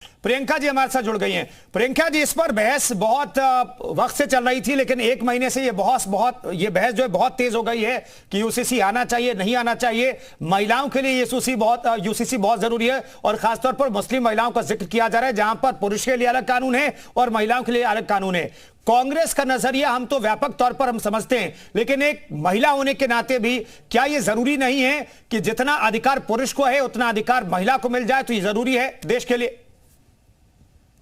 प्रियंका जी हमारे साथ जुड़ गई हैं। प्रियंका जी, इस पर बहस बहुत वक्त से चल रही थी, लेकिन एक महीने से ये बहस जो है बहुत तेज हो गई है कि यूसीसी आना चाहिए, नहीं आना चाहिए। महिलाओं के लिए यूसीसी बहुत जरूरी है और खासतौर पर मुस्लिम महिलाओं का जिक्र किया जा रहा है, जहां पर पुरुष के लिए अलग कानून है और महिलाओं के लिए अलग कानून है। कांग्रेस का नजरिया हम तो व्यापक तौर पर हम समझते हैं, लेकिन एक महिला होने के नाते भी क्या यह जरूरी नहीं है कि जितना अधिकार पुरुष को है उतना अधिकार महिला को मिल जाए? तो ये जरूरी है देश के लिए।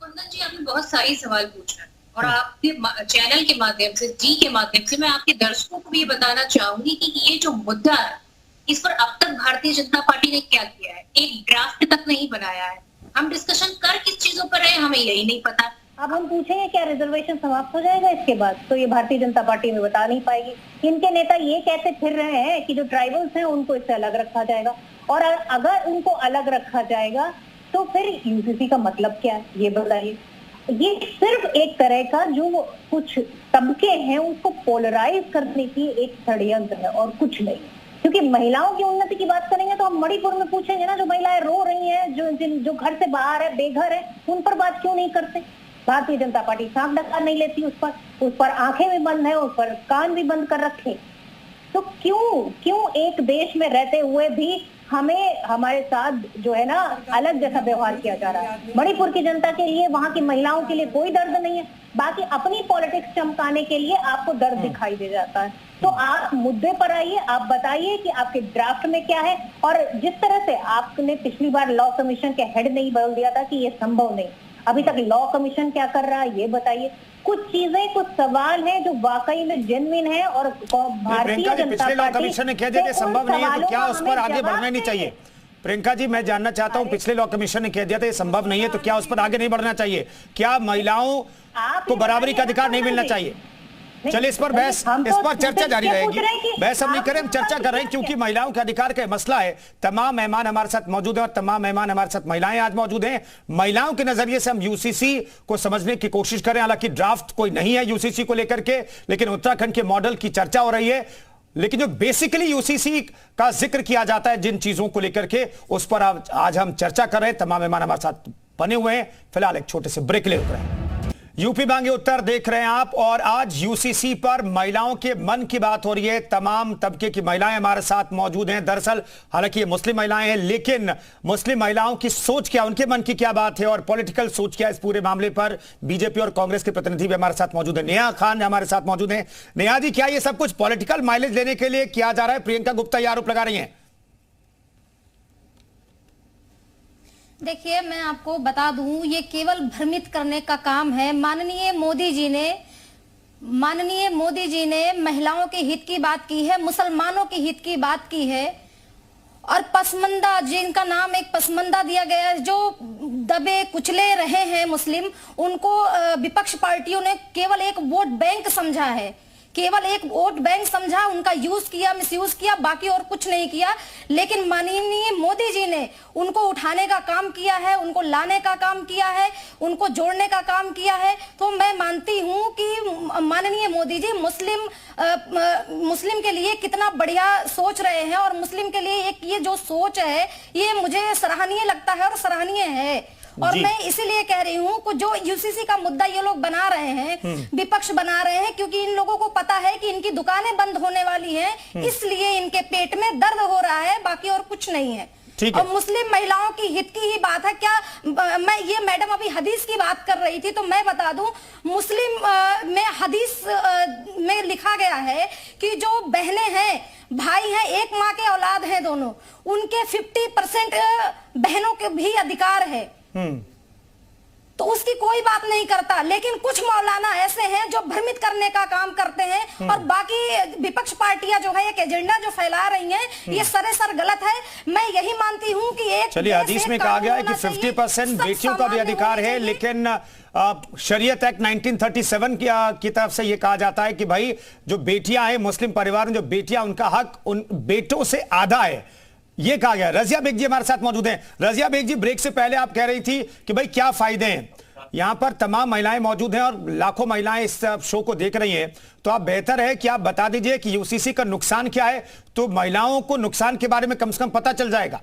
कुंदन जी, आपने बहुत सही सवाल पूछा है और आपके चैनल के माध्यम से, जी के माध्यम से मैं आपके दर्शकों को भी ये बताना चाहूंगी कि ये जो मुद्दा है, इस पर अब तक भारतीय जनता पार्टी ने क्या किया है, एक ड्राफ्ट तक नहीं बनाया है। हम डिस्कशन कर किस चीजों पर है हमें यही नहीं पता। अब हम पूछेंगे क्या रिजर्वेशन समाप्त हो जाएगा इसके बाद, तो ये भारतीय जनता पार्टी में बता नहीं पाएगी। इनके नेता ये कहते फिर रहे हैं कि जो ट्राइबल्स हैं उनको इससे अलग रखा जाएगा, और अगर उनको अलग रखा जाएगा तो फिर यूसीसी का मतलब क्या है ये बताइए। ये सिर्फ एक तरह का जो कुछ तबके हैं उसको पोलराइज करने की एक षड्यंत्र है और कुछ नहीं। क्योंकि महिलाओं की उन्नति की बात करेंगे तो हम मणिपुर में पूछेंगे ना, जो महिलाएं रो रही हैं, जो घर से बाहर है, बेघर है, उन पर बात क्यों नहीं करते? भारतीय जनता पार्टी सांप डकार नहीं लेती उस पर आंखें भी बंद है, उस पर कान भी बंद कर रखे। तो क्यों एक देश में रहते हुए भी हमें हमारे साथ जो है ना अलग जैसा व्यवहार किया जा रहा है? मणिपुर की जनता के लिए, वहां की महिलाओं के लिए कोई दर्द नहीं है, बाकी अपनी पॉलिटिक्स चमकाने के लिए आपको दर्द दिखाई दे जाता है। तो आप मुद्दे पर आइए, आप बताइए कि आपके ड्राफ्ट में क्या है। और जिस तरह से आपने पिछली बार लॉ कमीशन के हेड नहीं बोल दिया था कि ये संभव नहीं, अभी तक लॉ कमीशन क्या कर रहा है ये बताइए। कुछ चीजें, कुछ सवाल हैं जो वाकई में जेन्युइन है और भारतीय जनता लॉ कमीशन ने कह दिया संभव नहीं है, तो क्या उस पर आगे बढ़ना नहीं चाहिए? प्रियंका जी, मैं जानना चाहता हूं, पिछले लॉ कमीशन ने कह दिया था ये संभव नहीं है, तो क्या उस पर आगे नहीं बढ़ना चाहिए? क्या महिलाओं को बराबरी का अधिकार नहीं मिलना चाहिए? चलिए इस पर चर्चा जारी रहेगी। बहस हम नहीं करें, हम चर्चा कर रहे हैं क्योंकि महिलाओं के अधिकार का मसला है। तमाम मेहमान हमारे साथ मौजूद हैं और तमाम मेहमान हमारे साथ महिलाएं आज मौजूद हैं। महिलाओं के नजरिए से हम यूसीसी को समझने की कोशिश करें। हालांकि ड्राफ्ट कोई नहीं है यूसीसी को लेकर के, लेकिन उत्तराखंड के मॉडल की चर्चा हो रही है। लेकिन जो बेसिकली यूसीसी का जिक्र किया जाता है जिन चीजों को लेकर के, उस पर आज हम चर्चा कर रहे हैं। तमाम मेहमान हमारे साथ बने हुए हैं। फिलहाल एक छोटे से ब्रेक ले रहे हैं। यूपी मांगे उत्तर देख रहे हैं आप, और आज यूसीसी पर महिलाओं के मन की बात हो रही है। तमाम तबके की महिलाएं हमारे साथ मौजूद हैं। दरअसल हालांकि ये मुस्लिम महिलाएं हैं, लेकिन मुस्लिम महिलाओं की सोच क्या, उनके मन की क्या बात है और पॉलिटिकल सोच क्या इस पूरे मामले पर, बीजेपी और कांग्रेस के प्रतिनिधि भी हमारे साथ मौजूद है। नेहा खान हमारे साथ मौजूद है। नेहा जी, क्या ये सब कुछ पॉलिटिकल माइलेज लेने के लिए किया जा रहा है? प्रियंका गुप्ता ये आरोप लगा रही है। देखिए, मैं आपको बता दूं, ये केवल भ्रमित करने का काम है। माननीय मोदी जी ने महिलाओं के हित की बात की है, मुसलमानों के हित की बात की है, और पसमंदा, जिनका नाम एक पसमंदा दिया गया है, जो दबे कुचले रहे हैं मुस्लिम, उनको विपक्ष पार्टियों ने केवल एक वोट बैंक समझा है, केवल एक वोट बैंक समझा, उनका यूज किया, मिसयूज किया, बाकी और कुछ नहीं किया। लेकिन माननीय मोदी जी ने उनको उठाने का काम किया है, उनको लाने का काम किया है, उनको जोड़ने का काम किया है। तो मैं मानती हूं कि माननीय मोदी जी मुस्लिम के लिए कितना बढ़िया सोच रहे हैं, और मुस्लिम के लिए एक ये जो सोच है ये मुझे सराहनीय लगता है और सराहनीय है। और मैं इसीलिए कह रही हूँ कि जो यूसीसी का मुद्दा ये लोग बना रहे हैं, विपक्ष बना रहे हैं, क्योंकि इन लोगों को पता है कि इनकी दुकानें बंद होने वाली हैं, इसलिए इनके पेट में दर्द हो रहा है, बाकी और कुछ नहीं है। और मुस्लिम महिलाओं की हित की ही बात है। क्या मैं ये मैडम अभी हदीस की बात कर रही थी, तो मैं बता दूं, मुस्लिम में हदीस में लिखा गया है कि जो बहनें हैं, भाई हैं, एक माँ के औलाद हैं दोनों, उनके 50% बहनों के भी अधिकार है। तो उसकी कोई बात नहीं करता। लेकिन कुछ मौलाना ऐसे हैं जो भ्रमित करने का काम करते हैं, और बाकी विपक्ष पार्टियां जो है एक एजेंडा जो फैला रही हैं, ये सरासर गलत है। मैं यही मानती हूं कि एक, चलिए, हदीस में कहा गया है कि 50% बेटियों का भी अधिकार है, लेकिन शरीयत एक्ट 1937 की तरफ से यह कहा जाता है कि भाई जो बेटियां हैं, मुस्लिम परिवार में जो बेटियां, उनका हक उन बेटों से आधा है, ये कहा गया। रजिया बेग जी हमारे साथ मौजूद हैं। रजिया बेग जी, ब्रेक से पहले आप कह रही थी कि भाई क्या फायदे हैं। यहां पर तमाम महिलाएं मौजूद हैं और लाखों महिलाएं इस शो को देख रही हैं, तो आप बेहतर है कि आप बता दीजिए कि यूसीसी का नुकसान क्या है, तो महिलाओं को नुकसान के बारे में कम से कम पता चल जाएगा।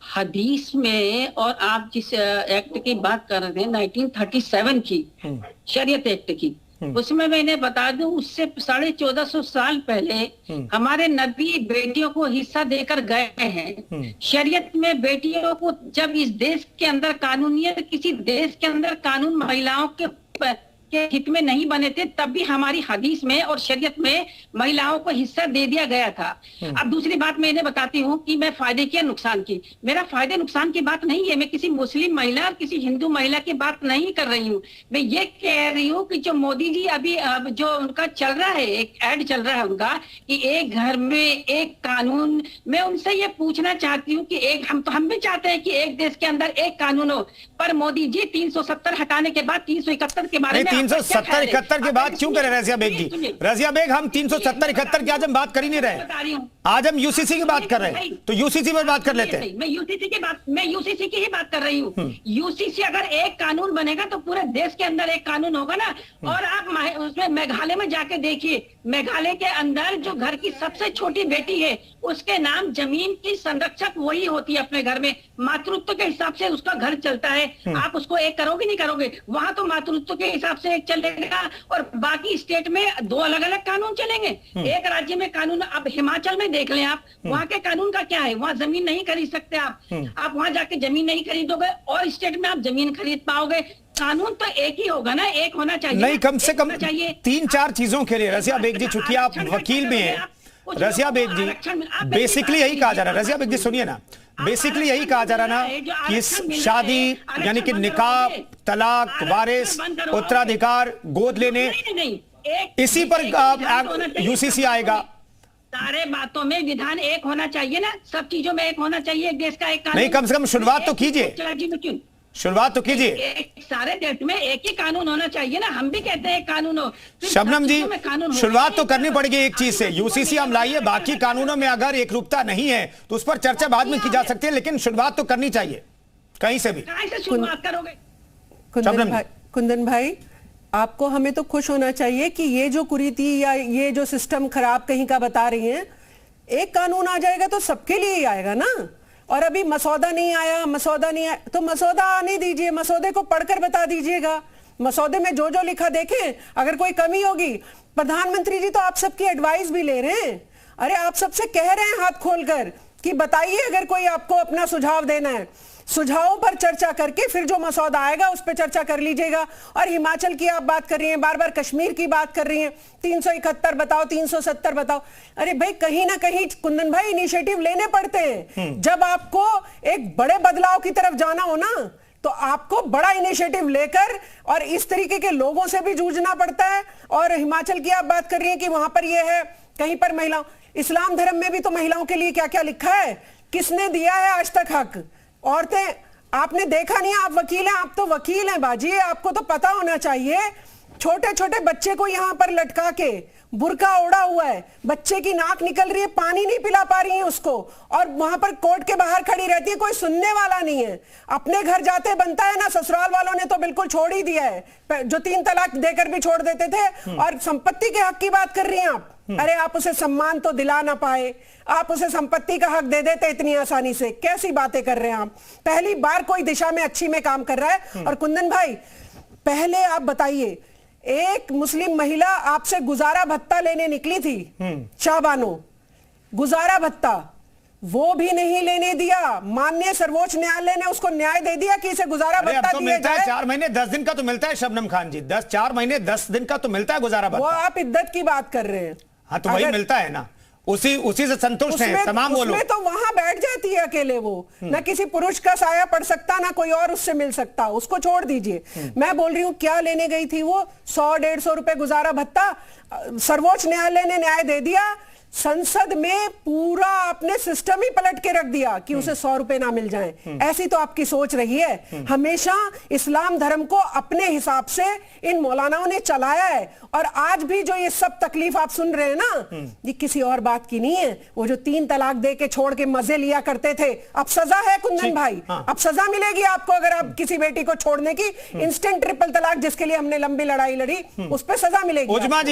हदीस में, और आप जिस एक्ट की बात कर रहे हैं 1937 की शरीयत एक्ट की, उसमें मैंने बता दूं उससे 1450 साल पहले हमारे नबी बेटियों को हिस्सा देकर गए हैं। शरीयत में बेटियों को, जब इस देश के अंदर कानूनियत, किसी देश के अंदर कानून महिलाओं के हित में नहीं बने थे, तब भी हमारी हदीस में और शरीयत में महिलाओं को हिस्सा दे दिया गया था। अब दूसरी बात मैं इन्हें बताती हूँ कि मैं फायदे की या नुकसान की, मेरा फायदे नुकसान की बात नहीं है। मैं किसी मुस्लिम महिला और किसी हिंदू महिला की बात नहीं कर रही हूँ। मैं ये कह रही हूँ कि जो मोदी जी अभी जो उनका चल रहा है, एक ऐड चल रहा है उनका कि एक घर में एक कानून, मैं उनसे ये पूछना चाहती हूँ कि हम भी चाहते हैं कि एक देश के अंदर एक कानून हो, पर मोदी जी 370 हटाने के बाद 371 के बारे में 370-71 के बाद क्यों करें रजिया बेग जी? रजिया बेग, हम 370-71 की आज हम बात कर ही नहीं रहे, आज हम यूसीसी की बात कर रहे हैं, तो यूसीसी पर बात कर लेते हैं। मैं यूसीसी की ही बात कर रही हूँ। यूसीसी अगर एक कानून बनेगा तो पूरे देश के अंदर एक कानून होगा ना। और आप उसमें मेघालय में जाके देखिए, मेघालय के अंदर जो घर की सबसे छोटी बेटी है उसके नाम जमीन की संरक्षक वही होती है अपने घर में, मातृत्व के हिसाब से उसका घर चलता है। आप उसको एक करोगे नहीं करोगे, वहां तो मातृत्व के हिसाब से एक चलेगा और बाकी स्टेट में दो अलग अलग कानून चलेंगे। एक राज्य में कानून, अब हिमाचल में देख लें आप, वहां के कानून का क्या है, वहां जमीन नहीं खरीद सकते आप वहां जाके जमीन नहीं खरीदोगे, और स्टेट में आप जमीन खरीद पाओगे। कानून तो एक ही होगा ना, एक होना चाहिए नहीं, कम से कम 3-4 चीजों के लिए। रजिया बेग जी, चूंकि आप वकील में हैं, रजिया बेग जी, बेसिकली यही कहा जा रहा है, रजिया बेग जी सुनिए ना, बेसिकली यही कहा जा रहा ना कि शादी यानी कि निकाह, तलाक, वारिस, उत्तराधिकार, गोद लेने, इसी पर यूसीसी आएगा। सारे बातों में विधान एक होना चाहिए ना, सब चीजों में एक होना चाहिए, एक देश का एक कानून। नहीं, कम से कम शुरुआत तो कीजिए, शुरुआत तो कीजिए। सारे देश में एक ही कानून होना चाहिए ना, हम भी कहते हैं कानून हो। शबनम जी, शुरुआत तो करनी पड़ेगी एक चीज से, यूसीसी हम लाइए, बाकी कानूनों में अगर एकरूपता नहीं है तो उस पर चर्चा बाद में की जा सकती है, लेकिन शुरुआत तो करनी चाहिए कहीं से भी। कहीं से शुरुआत करोगे? कुंदन भाई, आपको हमें तो खुश होना चाहिए कि ये जो कुरीति या ये जो सिस्टम खराब कहीं का बता रही हैं, एक कानून आ जाएगा तो सबके लिए ही आएगा ना। और अभी मसौदा नहीं आया तो मसौदा आने दीजिए, मसौदे को पढ़कर बता दीजिएगा, मसौदे में जो जो लिखा देखें, अगर कोई कमी होगी। प्रधानमंत्री जी तो आप सबकी एडवाइस भी ले रहे हैं, अरे आप सबसे कह रहे हैं हाथ खोलकर कि बताइए अगर कोई आपको अपना सुझाव देना है, सुझावों पर चर्चा करके फिर जो मसौदा आएगा उस पर चर्चा कर लीजिएगा। और हिमाचल की आप बात कर रही हैं, बार बार कश्मीर की बात कर रही हैं, 371 बताओ, 370 बताओ। अरे भाई, कहीं ना कहीं कुंदन भाई इनिशिएटिव लेने पड़ते हैं। जब आपको एक बड़े बदलाव की तरफ जाना हो ना, तो आपको बड़ा इनिशिएटिव लेकर और इस तरीके के लोगों से भी जूझना पड़ता है। और हिमाचल की आप बात कर रही हैं कि वहां पर यह है, कहीं पर महिलाओं, इस्लाम धर्म में भी तो महिलाओं के लिए क्या क्या लिखा है, किसने दिया है आज तक हक? औरतें, आपने देखा नहीं, आप वकील हैं, आप तो वकील हैं बाजी, आपको तो पता होना चाहिए। छोटे छोटे बच्चे को यहां पर लटका के बुर्का ओढ़ा हुआ है, बच्चे की नाक निकल रही है, पानी नहीं पिला पा रही है उसको, और वहां पर कोर्ट के बाहर खड़ी रहती है, कोई सुनने वाला नहीं है। अपने घर जाते बनता है ना, ससुराल वालों ने तो बिल्कुल छोड़ ही दिया है, जो 3 तलाक देकर भी छोड़ देते थे। और संपत्ति के हक की बात कर रही हैं आप, अरे आप उसे सम्मान तो दिला ना पाए, आप उसे संपत्ति का हक दे देते इतनी आसानी से, कैसी बातें कर रहे हैं आप? पहली बार कोई दिशा में अच्छी में काम कर रहा है। और कुंदन भाई, पहले आप बताइए, एक मुस्लिम महिला आपसे गुजारा भत्ता लेने निकली थी, शाहबानो, गुजारा भत्ता वो भी नहीं लेने दिया। माननीय सर्वोच्च न्यायालय ने उसको न्याय दे दिया कि इसे गुजारा भत्ता तो दिया जाए। 4 महीने 10 दिन का तो मिलता है शबनम खान जी, 4 महीने 10 दिन का तो मिलता है गुजारा भत्ता। वो आप इद्दत की बात कर रहे हैं। हाँ, तो वही मिलता है ना, उसी से संतुष्ट हैं तमाम वो लोग। तो वहां बैठ जाती है अकेले, वो ना किसी पुरुष का साया पड़ सकता, ना कोई और उससे मिल सकता, उसको छोड़ दीजिए। मैं बोल रही हूँ, क्या लेने गई थी वो? 100-150 रुपए गुजारा भत्ता, सर्वोच्च न्यायालय ने न्याय दे दिया। संसद में पूरा आपने सिस्टम ही पलट के रख दिया कि उसे 100 रुपए ना मिल जाएं। ऐसी तो आपकी सोच रही है। हमेशा इस्लाम धर्म को अपने हिसाब से इन मौलानाओं ने चलाया है, और आज भी जो ये सब तकलीफ आप सुन रहे हैं ना, ये किसी और बात की नहीं है। वो जो 3 तलाक दे के छोड़ के मजे लिया करते थे, अब सजा है कुंदन भाई। अब सजा मिलेगी आपको अगर आप किसी बेटी को छोड़ने की, इंस्टेंट ट्रिपल तलाक जिसके लिए हमने लंबी लड़ाई लड़ी, उस पर सजा मिलेगी।